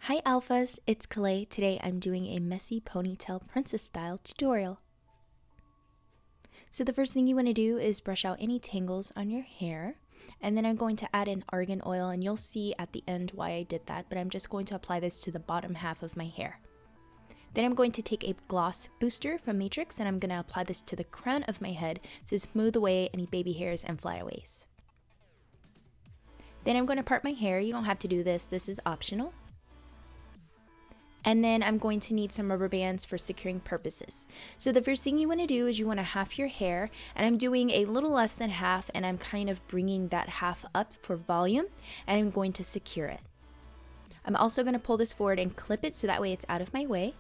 Hi Alphas, it's Kalei. Today I'm doing a messy ponytail princess style tutorial. So the first thing you want to do is brush out any tangles on your hair, and then I'm going to add in argan oil, and you'll see at the end why I did that, but I'm just going to apply this to the bottom half of my hair. Then I'm going to take a gloss booster from Matrix and I'm going to apply this to the crown of my head to smooth away any baby hairs and flyaways. Then I'm going to part my hair. You don't have to do this, this is optional. And then I'm going to need some rubber bands for securing purposes. So the first thing you want to do is you want to half your hair, and I'm doing a little less than half, and I'm kind of bringing that half up for volume, and I'm going to secure it. I'm also going to pull this forward and clip it so that way it's out of my way.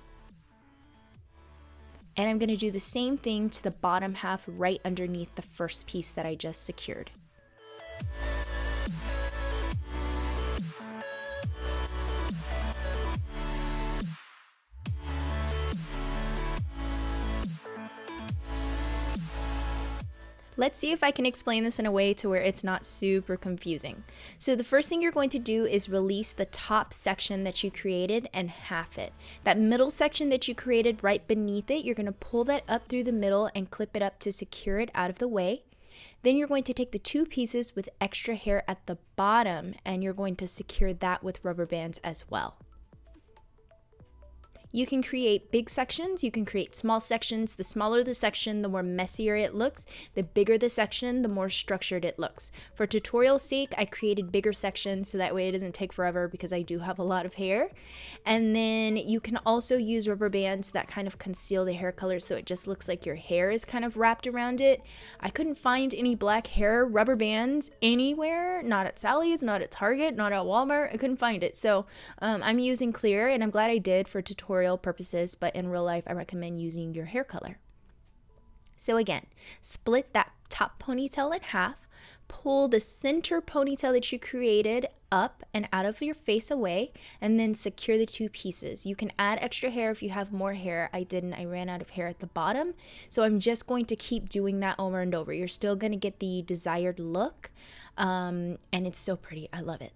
And I'm going to do the same thing to the bottom half right underneath the first piece that I just secured. Let's see if I can explain this in a way to where it's not super confusing. So the first thing you're going to do is release the top section that you created and half it. That middle section that you created right beneath it, you're going to pull that up through the middle and clip it up to secure it out of the way. Then you're going to take the two pieces with extra hair at the bottom and you're going to secure that with rubber bands as well. You can create big sections, you can create small sections. The smaller the section, the more messier it looks. The bigger the section, the more structured it looks. For tutorial's sake, I created bigger sections so that way it doesn't take forever because I do have a lot of hair. And then you can also use rubber bands that kind of conceal the hair color so it just looks like your hair is kind of wrapped around it. I couldn't find any black hair rubber bands anywhere, not at Sally's, not at Target, not at Walmart. I couldn't find it. So I'm using clear, and I'm glad I did for tutorial purposes, but in real life I recommend using your hair color. So again, split that top ponytail in half, pull the center ponytail that you created up and out of your face away, and then secure the two pieces. You can add extra hair if you have more hair. I didn't, I ran out of hair at the bottom, so I'm just going to keep doing that over and over. You're still going to get the desired look, and it's so pretty. I love it.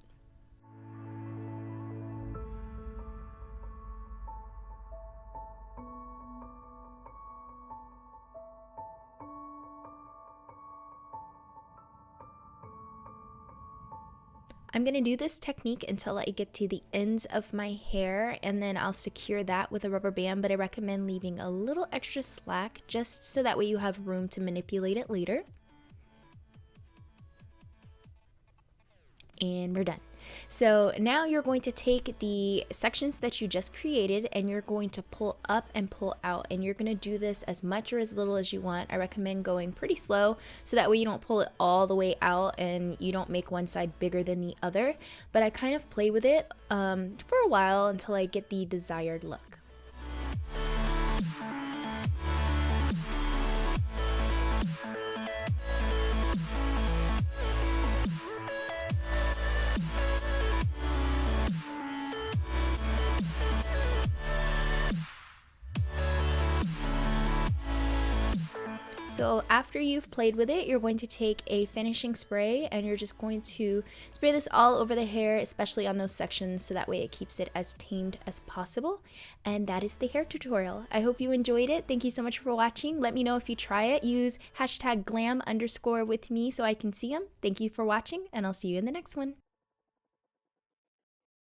I'm going to do this technique until I get to the ends of my hair, and then I'll secure that with a rubber band, but I recommend leaving a little extra slack just so that way you have room to manipulate it later. And we're done. So now you're going to take the sections that you just created and you're going to pull up and pull out, and you're going to do this as much or as little as you want. I recommend going pretty slow so that way you don't pull it all the way out and you don't make one side bigger than the other, but I kind of play with it for a while until I get the desired look. So after you've played with it, you're going to take a finishing spray and you're just going to spray this all over the hair, especially on those sections, so that way it keeps it as tamed as possible. And that is the hair tutorial. I hope you enjoyed it. Thank you so much for watching. Let me know if you try it. Use #glam_with me so I can see them. Thank you for watching, and I'll see you in the next one.